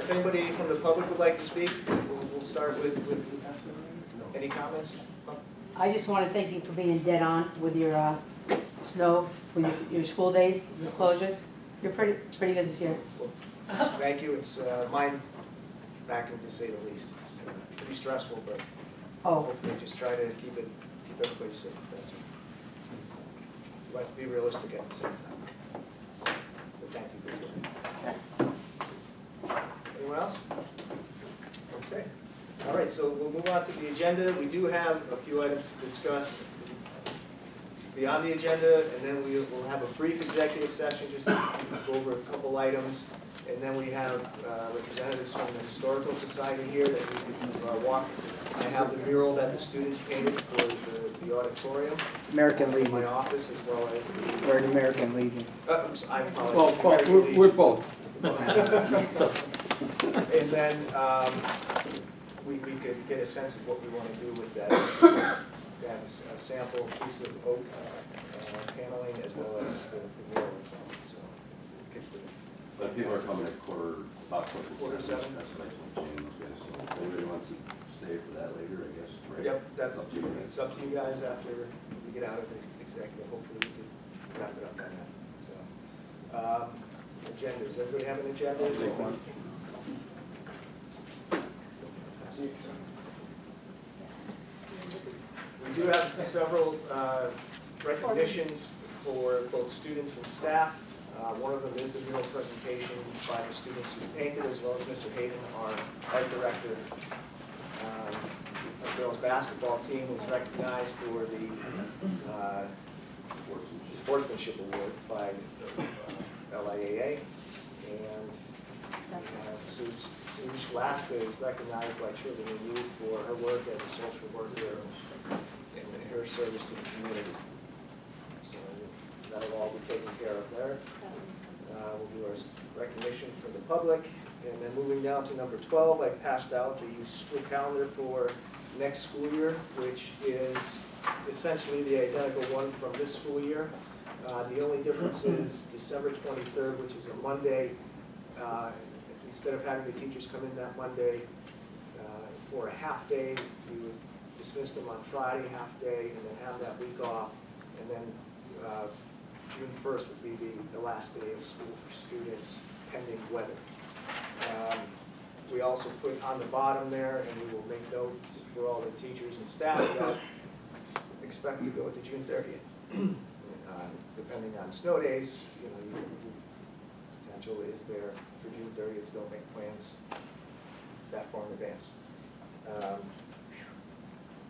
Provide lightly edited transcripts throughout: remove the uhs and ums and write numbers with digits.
if anybody from the public would like to speak, we'll start with any comments? I just want to thank you for being dead on with your snow, with your school days, your closures. You're pretty good this year. Thank you, it's mind backing to say the least. It's pretty stressful, but Oh, hopefully just try to keep everybody safe. That's it. Like to be realistic at the same time. But thank you for doing it. Anyone else? Okay. All right, so we'll move on to the agenda. We do have a few items to discuss beyond the agenda, and then we will have a brief executive session just to go over a couple items. And then we have representatives from the Historical Society here that we can walk. I have the mural that the students painted for the auditorium. American In Legion. my office, as well as the, We're an American Legion. I apologize. Well, American we're Legion. both. And then we could get a sense of what we want to do with that. We have a sample piece of oak paneling as well as the mural itself. So it gets to the But people are coming at about Quarter seven. That's what I told James, guys. So if anybody wants to stay for that later, I guess, right? Yep, that's Up to you. it's up to you guys after we get out of the executive. Hopefully we can wrap it up by then. So, agendas. Everybody have an agenda? Take one. We do have several recognitions for both students and staff. One of them is the mural presentation by the students who painted, as well as Mr. Hayden, our art director. Our girls' basketball team was recognized for the Sportsmanship Award by LIAA. And Sue Schlasta is recognized by Children in Youth for her work as a social worker and her service to the community. So that'll all be taken care of there. We'll do our recognition for the public. And then moving down to number 12, I passed out the school calendar for next school year, which is essentially the identical one from this school year. The only difference is December 23rd, which is a Monday. Instead of having the teachers come in that Monday for a half day, we would dismiss them on Friday, half day, and then have that week off. And then June 1st would be the last day of school for students, pending weather. We also put on the bottom there, and we will make notes for all the teachers and staff that expect to go to June 30th. Depending on snow days, the potential is there for June 30th, so don't make plans that far in advance.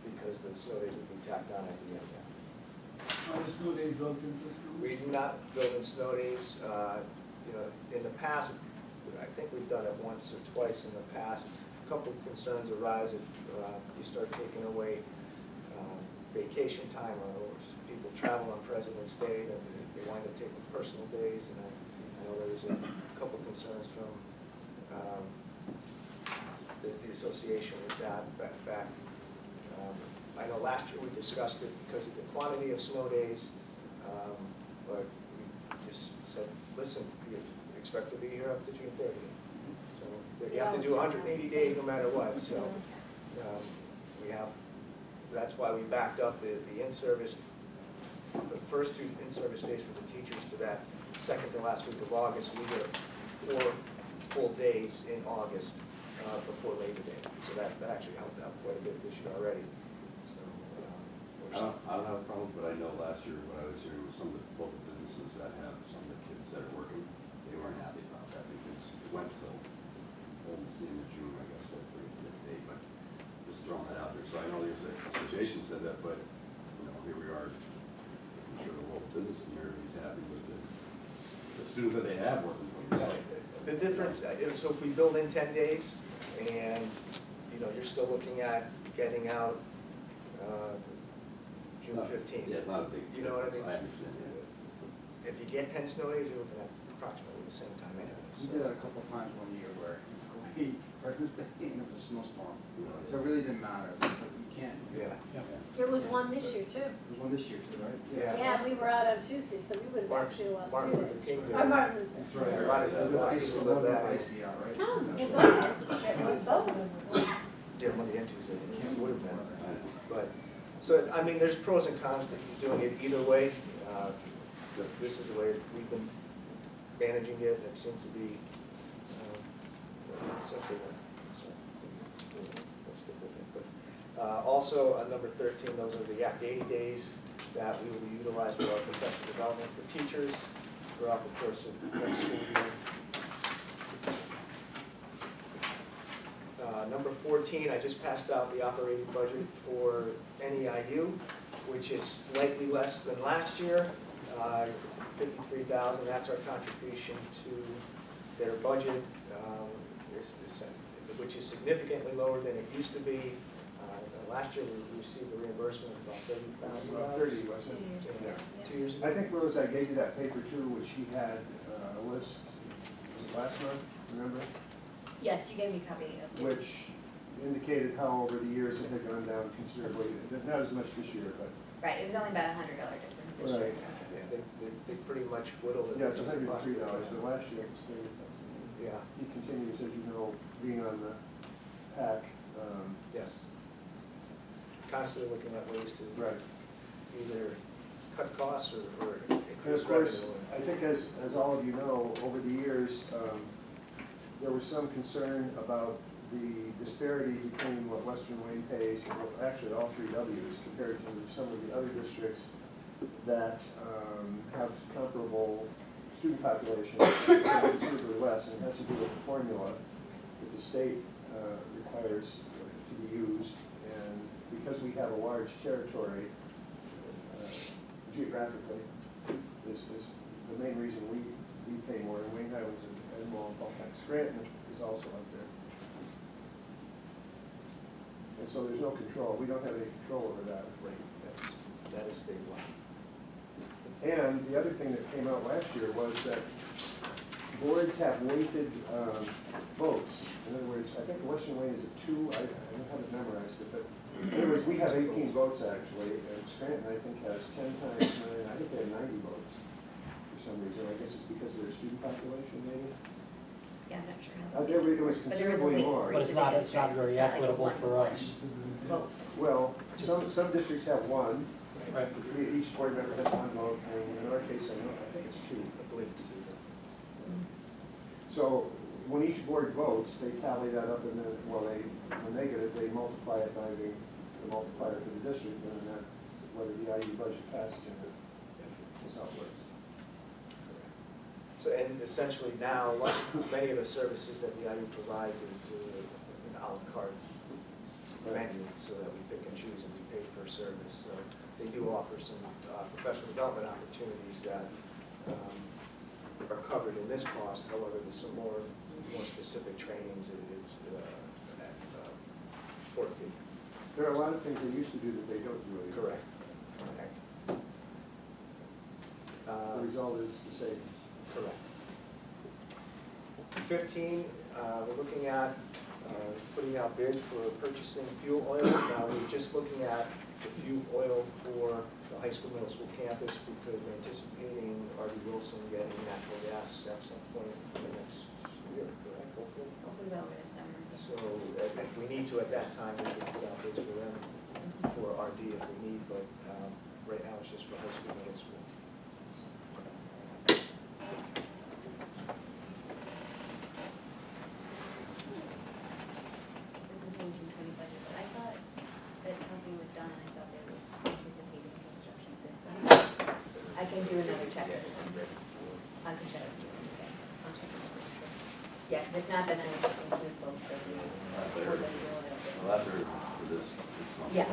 Because the snow days will be tacked on at the end there. Are the snow days built into this room? We do not build in snow days. In the past, I think we've done it once or twice in the past. A couple of concerns arise if you start taking away vacation time, or people travel on President's Day, and they wind up taking personal days. And I know there was a couple of concerns from the association with that back. I know last year we discussed it because of the quantity of snow days, but we just said, listen, you expect to be here up to June 30th. So you have to do 180 days no matter what. So that's why we backed up the in-service, the first 2 in-service days for the teachers to that second to last week of August. We get 4 full days in August before Labor Day. So that actually helped out quite a bit this year already. I don't have a problem, but I know last year when I was here, with some of the local businesses that have some of the kids that are working, they weren't happy about that because it went till almost the end of June, I guess, for the date, but just throwing that out there. So I know the association said that, but, here we are. I'm sure the local business in here is happy with the students that they have working for them. The difference, so if we build in 10 days, and, you're still looking at getting out June 15th. Yeah, it's not a big. You know what I mean? I understand, yeah. If you get 10 snow days, you're looking at approximately the same time anyway. We did it a couple of times one year where we President's Day and it was a snowstorm. So it really didn't matter, but you can't. Yeah. There was one this year too. There was one this year too, right? Yeah, we were out on Tuesday, so we would have Martin- actually lost Martin 2 Luther days. King Day. Or Martin Luther. That's right. A lot of Ice, people a live lot that of way. icy out, right? No, That's it right. was both of them. Yeah, Monday and Tuesday, it would have been. But, so, I mean, there's pros and cons to doing it either way. This is the way we've been managing it, and it seems to be something that, so, let's stick with it. But also, number 13, those are the Act 80 days that we will utilize for our professional development for teachers throughout the course of next school year. Number 14, I just passed out the operating budget for NEIU, which is slightly less than last year, $53,000. That's our contribution to their budget, which is significantly lower than it used to be. Last year, we received a reimbursement of about $30,000. About 30, wasn't it? Yeah, 2 years ago. I think, Rose, I gave you that paper too, which he had a list, was it last month, remember? Yes, you gave me a copy of this. Which indicated how over the years it had gone down considerably, not as much this year, but. Right, it was only about $100 difference this year. Right. Yeah, they pretty much whittled it. Yeah, it's as much as $103, possible. but last year it was $30,000. Yeah, He continues, as you know, being on the PAC. yes. Constantly looking at ways to Right. either cut costs or And increase of course, revenue. I think as all of you know, over the years, there was some concern about the disparity between what Western Wayne pays, and what, actually all three Ws, compared to some of the other districts that have comparable student populations, considerably less, and it has to do with the formula that the state requires to be used. And because we have a large territory geographically, is the main reason we pay more. And Wayne Highlands and Edmond, Baltic, Scranton is also up there. And so there's no control. We don't have any control over that. Right, that is statewide. And the other thing that came out last year was that boards have weighted votes. In other words, I think Western Wayne is at 2, I don't have it memorized, but in other words, we have 18 votes actually, and Scranton, I think, has 10 times 9, I think they have 90 votes for some reason. I guess it's because of their student population, maybe? Yeah, I'm not sure how. It was But there is a considerably weight more. for But each it's of the not districts. very It's not like a equitable for one-to-one us. vote. Well, some districts have 1, Right. each board member has 1 vote, and in our case, I think it's 2. I believe it's two. So when each board votes, they tally that up, and then, when they get it, they multiply it by the multiplier for the district, and then that, whether the IU budget passes or not, is how it works. So, and essentially now, like many of the services that the IU provides is an à la carte menu, so that we pick and choose and we pay per service. So they do offer some professional development opportunities that are covered in this cost. However, there's some more specific trainings that is at forfeit. There are a lot of things they used to do that they don't do anymore. Correct. The result is the savings. Correct. 15, we're looking at putting out bids for purchasing fuel oil. Now, we're just looking at the fuel oil for the high school, middle school campus because we're anticipating R.D. Wilson getting natural gas at some point in the next year, correct? Hopefully. Hopefully by over the summer. So if we need to at that time, we can put out bids for them, for R.D. if we need, but right now it's just for high school, middle school. This is 1920 budget, but I thought that talking with Don, I thought they were anticipating construction this summer. I can do another check. I can check. Okay, I'll check. Yeah, because if not, then I would just include both of these. Well, after for this month. Yeah,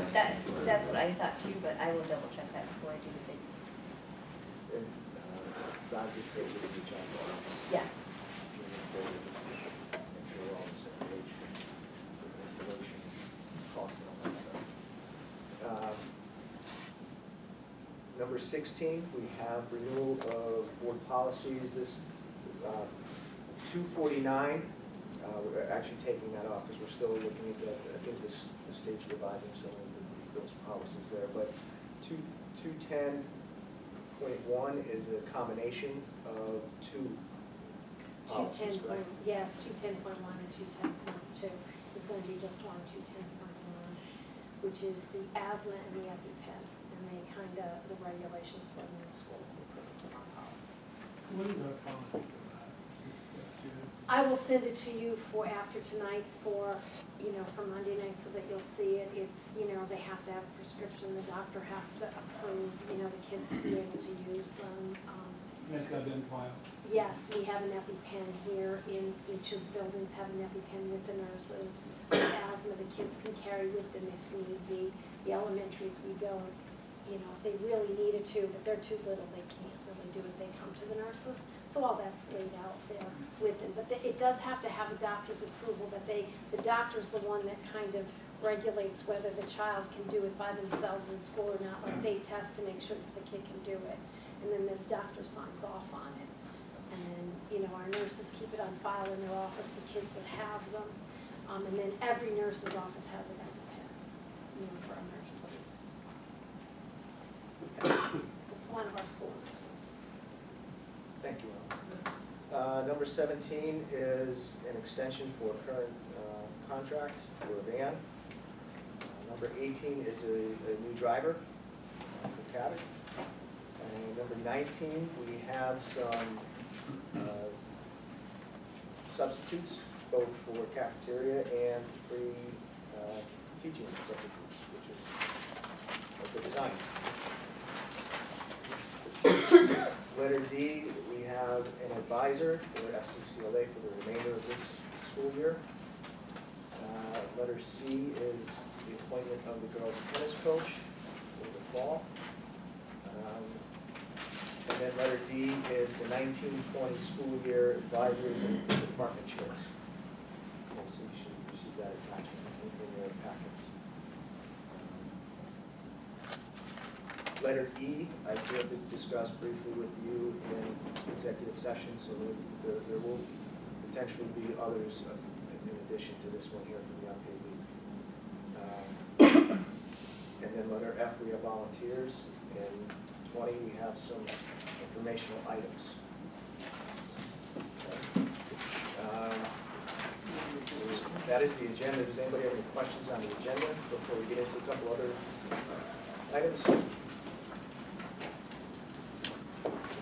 that's what I thought too, but I will double check that before I do the bids. And Don did say he would reach out to us. Yeah. Make sure we're all on the same page for installation, cost and all that stuff. Number 16, we have renewal of board policies. This 249 We're actually taking that off because we're still looking at that. I think the state's revising some of those policies there. But 210.1 is a combination of two policies, 210 correct? yes, 210.1 and 210.2 is going to be just on 210.1, which is the asthma and the EpiPen, and they kind of, the regulations for them in the schools, they put into our policy. When is our policy for that? I will send it to you for after tonight for, for Monday night so that you'll see it. It's, they have to have a prescription, the doctor has to approve, the kids to be able to use them. That's identifiable. Yes, we have an EpiPen here in each of the buildings, have an EpiPen with the nurses. Asthma, the kids can carry with them if need be. The elementaries, we don't, if they really needed to, but they're too little, they can't really do it, they come to the nurses. So all that's laid out there with them. But it does have to have a doctor's approval, that the doctor's the one that kind of regulates whether the child can do it by themselves in school or not. Like they test to make sure that the kid can do it. And then the doctor signs off on it. And then, our nurses keep it on file in their office, the kids that have them. And then every nurse's office has an EpiPen, for emergencies. One of our school nurses. Thank you, Ellen. Number 17 is an extension for a current contract for a van. Number 18 is a new driver for Cabot. And number 19, we have some substitutes, both for cafeteria and free teaching substitutes, which is a good sign. Letter D, we have an advisor for FCCLA for the remainder of this school year. Letter C is the appointment of the girls' tennis coach for the fall. And then letter D is the 19-20 school year advisors and department chairs. Okay, so you should receive that attachment in your packets. Letter E, I did discuss briefly with you in executive session, so there will potentially be others in addition to this one here for the unpaid leave. And then letter F, we have volunteers, and 20, we have some informational items. So that is the agenda. Does anybody have any questions on the agenda before we get into a couple other items?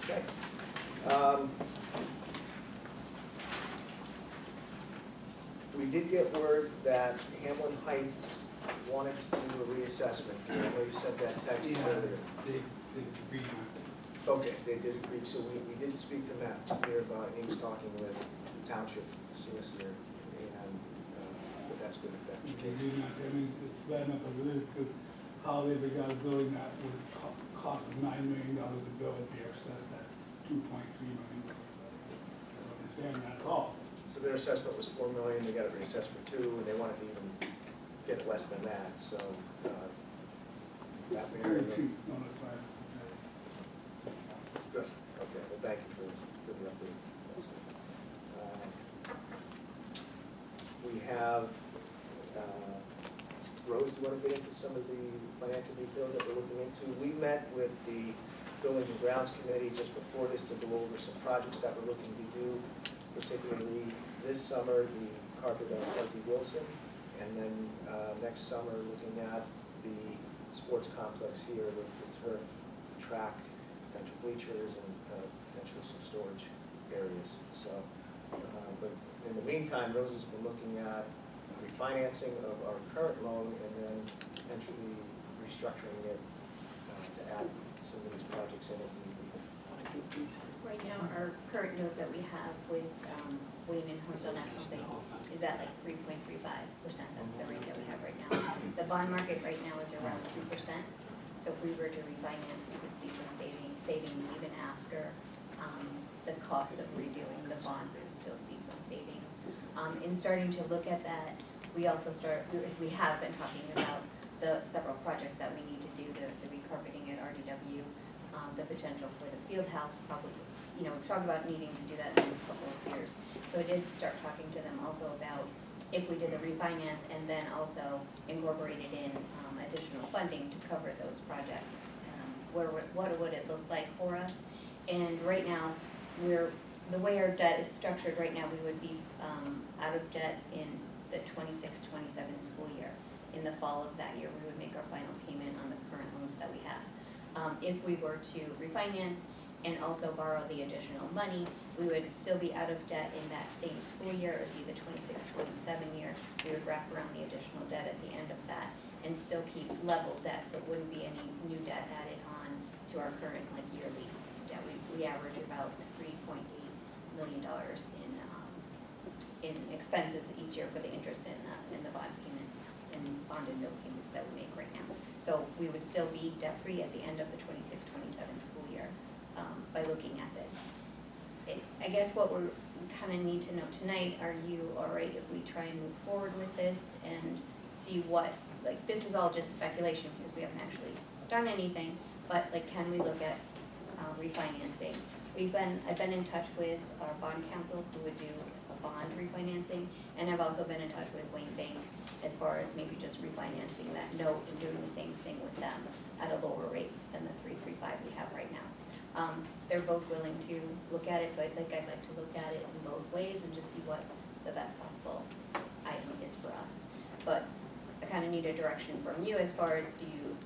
Okay. We did get word that Hamlin Heights wanted to do a reassessment. I know you sent that text earlier. They agreed on it. Okay, they did agree, so we did speak to Matt here about, he was talking with the township solicitor, and but that's good if that's the They case. do not, it's bad enough as it is, because how they got a building that would cost $9 million to build, they are assessed at $2.3 million. I don't understand that at all. So their assessment was $4 million, they got it reassessed for $2 million, and they wanted to even get less than that, so that may Very cheap, no, that's why it's good. Okay, well, thank you for the update. We have, Rose, do you want to get into some of the financial details that we're looking into? We met with the Buildings and Grounds Committee just before this to go over some projects that we're looking to do, particularly this summer, the carpet on Harvey Wilson, and then next summer, looking at the sports complex here with the turf, track, potential bleachers, and potentially some storage areas. So, but in the meantime, Rose has been looking at refinancing of our current loan and then potentially restructuring it to add some of these projects in if need be. Right now, our current note that we have with Wayne and Hotel National Bank is at like 3.35%. That's the rate that we have right now. The bond market right now is around 2%. So if we were to refinance, we could see some savings even after the cost of redoing the bond. We would still see some savings. In starting to look at that, we have been talking about the several projects that we need to do, the recarpeting at RDW, the potential for the field house, probably you know, we've talked about needing to do that in the next couple of years. So I did start talking to them also about if we did the refinance and then also incorporated in additional funding to cover those projects. What would it look like for us? And right now, the way our debt is structured right now, we would be out of debt in the 26-27 school year. In the fall of that year, we would make our final payment on the current loans that we have. If we were to refinance and also borrow the additional money, we would still be out of debt in that same school year. It would be the 26-27 year. We would wrap around the additional debt at the end of that and still keep level debt, so it wouldn't be any new debt added on to our current like yearly debt. We average about $3.8 million in expenses each year for the interest in the bond payments and bond and note payments that we make right now. So we would still be debt-free at the end of the 26-27 school year by looking at this. I guess what we kind of need to know tonight, are you all right if we try and move forward with this and see what, like, this is all just speculation because we haven't actually done anything, but like, can we look at refinancing? I've been in touch with our bond counsel who would do a bond refinancing, and I've also been in touch with Wayne Bank as far as maybe just refinancing that note and doing the same thing with them at a lower rate than the 3.35 we have right now. They're both willing to look at it, so I think I'd like to look at it in both ways and just see what the best possible item is for us. But I kind of need a direction from you as far as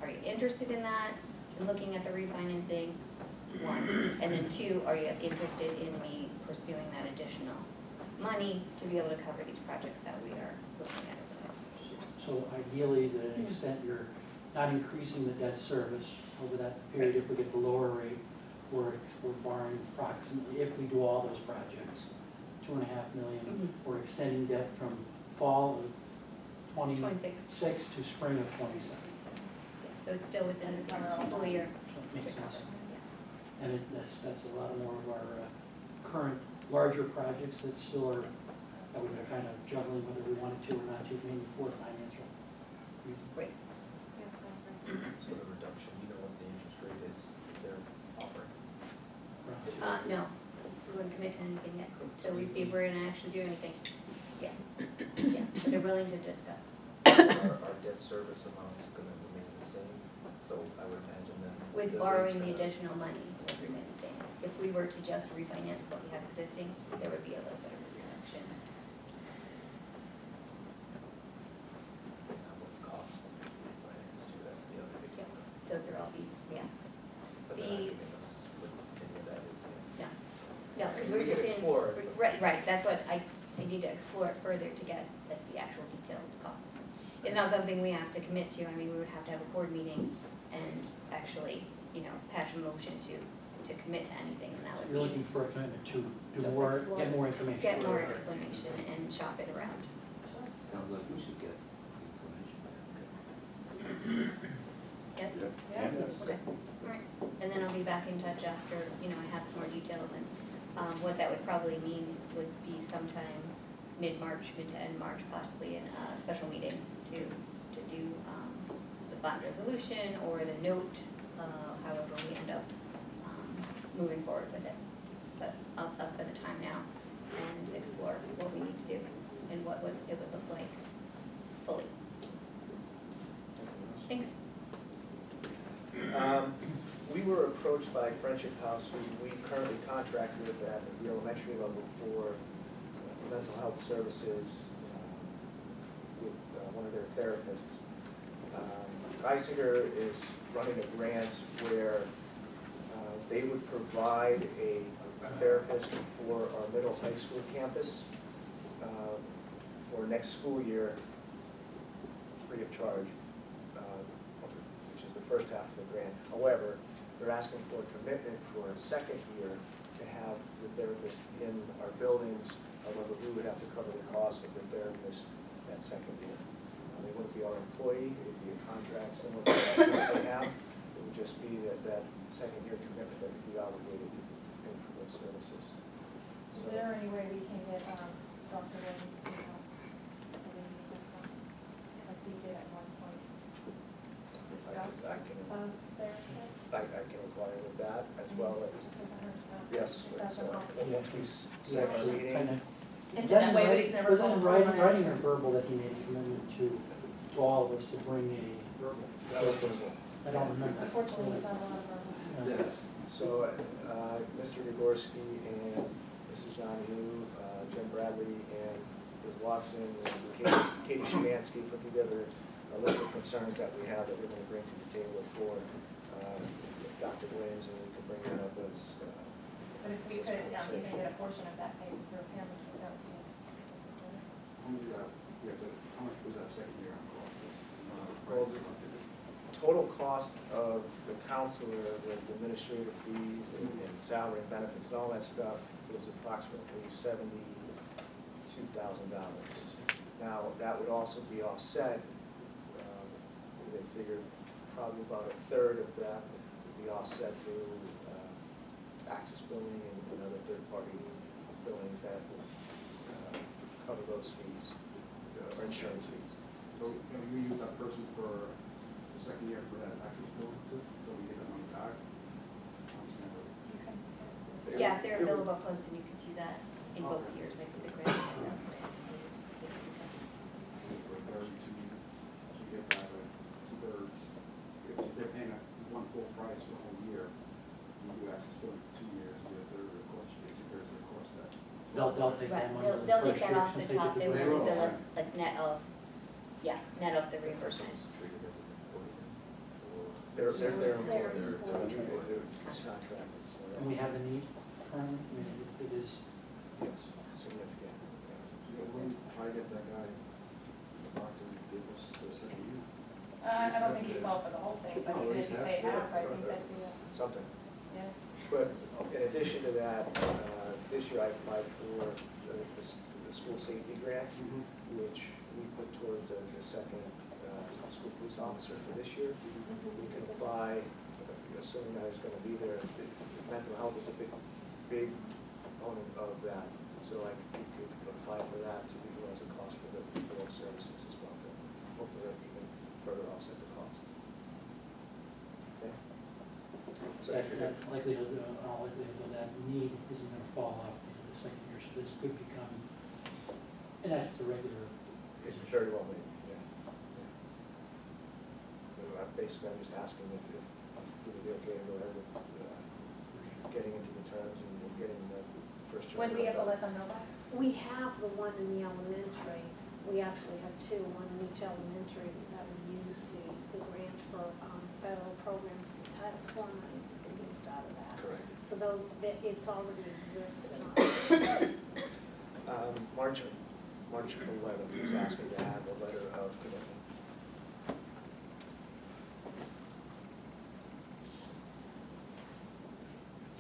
are you interested in that, in looking at the refinancing, one, and then two, are you interested in me pursuing that additional money to be able to cover these projects that we are looking at over the next few years? So ideally, to an extent, you're not increasing the debt service over that period. If we get the lower rate, we're borrowing approximately, if we do all those projects, $2.5 million. We're extending debt from fall of 26 to spring of 27. Yeah, so it's still within the school year. So it makes to sense. cover, yeah. And that's a lot more of our current larger projects that still are, that we're kind of juggling whether we wanted to or not to, mainly for financial reasons. Great. So the reduction, you know what the interest rate is they're offering? No, we wouldn't commit to anything yet, till we see if we're gonna actually do anything. Yeah, yeah, but they're willing to discuss. Our debt service amount's gonna remain the same, so I would imagine that. With the borrowing rate's the gonna- additional money, it would remain the same. If we were to just refinance what we have existing, there would be a little bit of a reduction. What the cost of finance too, that's the other big Yep. one. Those are all yeah. But they're not giving us what any of that is yet. No, because We we're can just in, explore it, but- right, that's what I need to explore it further to get at the actual detailed cost. It's not something we have to commit to. I mean, we would have to have a board meeting and actually, pass a motion to commit to anything, and that would You're be looking for a commitment to do Just more, explore. get more information. get more explanation and shop it around. Sounds like we should get information. Yes? Yeah. Okay, all right. And then I'll be back in touch after, I have some more details, and what that would probably mean would be sometime mid-March, mid to end March, possibly in a special meeting to do the bond resolution or the note, however we end up moving forward with it. But I'll spend the time now and explore what we need to do and what it would look like fully. Thanks. We were approached by Friendship House, who we currently contract with at the elementary level for mental health services with one of their therapists. Geisinger is running a grant where they would provide a therapist for our middle high school campus for next school year, free of charge, which is the first half of the grant. However, they're asking for a commitment for a second year to have the therapist in our buildings. However, we would have to cover the cost of the therapist that second year. They wouldn't be our employee, it would be a contract similar to what they have. It would just be that second year commitment that we'd be obligated to pay for those services. Is there any way we can get Dr. Williams to help? As he did at one point discuss I can- therapist? I can inquire with that as well. Just as a hunch, Yes, if that's second reading. Kinda- And Was that that way, in but he's never was that in followed writing, through on writing or verbal that he made a commitment to all of us to bring a, That was verbal. I don't remember. Unfortunately, it's not a lot of verbal. Yeah. So, Mr. Dvorsky and Mrs. Donahue, Jim Bradley, and Ms. Watson, and Katie Szymanski put together a list of concerns that we have that we're gonna bring to the table for Dr. Williams, and we can bring that up as, But if we could, even get a portion of that paid through him, that would be. How much was that second year on call? well, the total cost of the counselor with administrative fees and salary and benefits and all that stuff was approximately $72,000. Now, that would also be offset, they figured probably about a third of that would be offset through access billing and other third-party billings that would cover those fees, or insurance fees. So, you use that person for the second year for that access bill too, so we get the money back? Yeah, if they're available posted, you could do that in both years, like with the grant. For 32, you get back like 2/3. If they're paying one full price for a whole year, you do access billing for 2 years, you get a third of the cost, you get 2/3 of the cost that. They'll take Right, that money. they'll the take first that year off the since top, did they the will grant. bill us like net of, net of the reimbursement. They're It's their employed. employee. They're contracted, so And we have the need currently, I mean, it is, yes, significant. So we'll try to get that guy, Dr. give us the second year. I don't think he'd fall for the whole thing, but Oh, even at if least you half. paid half, I think that'd be, Something. yeah. But in addition to that, this year I applied for the school safety grant, which we put towards the second school police officer for this year. We can apply, assuming that it's going to be there. Mental health is a big component of that. So like you could apply for that to be as a cost for those services as well. To hopefully that we can further offset the cost. Okay. So I figured. that likelihood, all likelihood of that need isn't gonna fall off into the second year, so this could become, and that's the regular It's position. very well made, yeah. Basically, I'm just asking if it would be okay to go ahead with getting into the terms and getting the first year. When do we have to let them know that? We have the one in the elementary, we actually have two, one in each elementary that would use the grant for federal programs, the Title IV monies have been used out of that. Correct. So those, it's already exists in our, March 11th is asking to have a letter of commitment.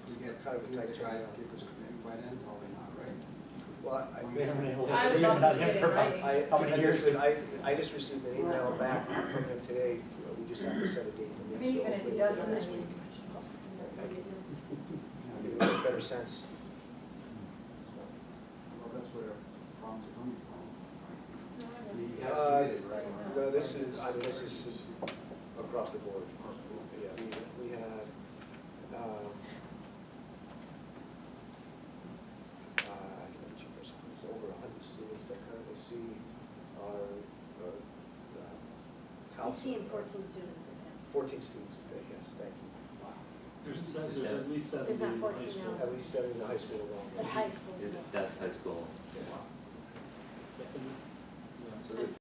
We get Kind of a tight the guy turnaround. give us a commitment by then, probably not, right? Well, We haven't been able to I would agree love on to see him it for in about- writing. How many years? I just received an email back from him today. We just have to set a date to I meet. mean, so even if he hopefully doesn't, next I week. mean. Give it a better sense. Well, that's where problems are coming from. He has Uh, committed, right? No, this is across the board. Across the board. Yeah, we had, I can mention this, there's over 100 students that currently see our we counselor. see in 14 students a day. 14 students a day, yes, thank you. There's at least 70 There's not in high 14 school. now. At least 7 in the high school alone. That's high school. That's high school. Yeah. Yeah. So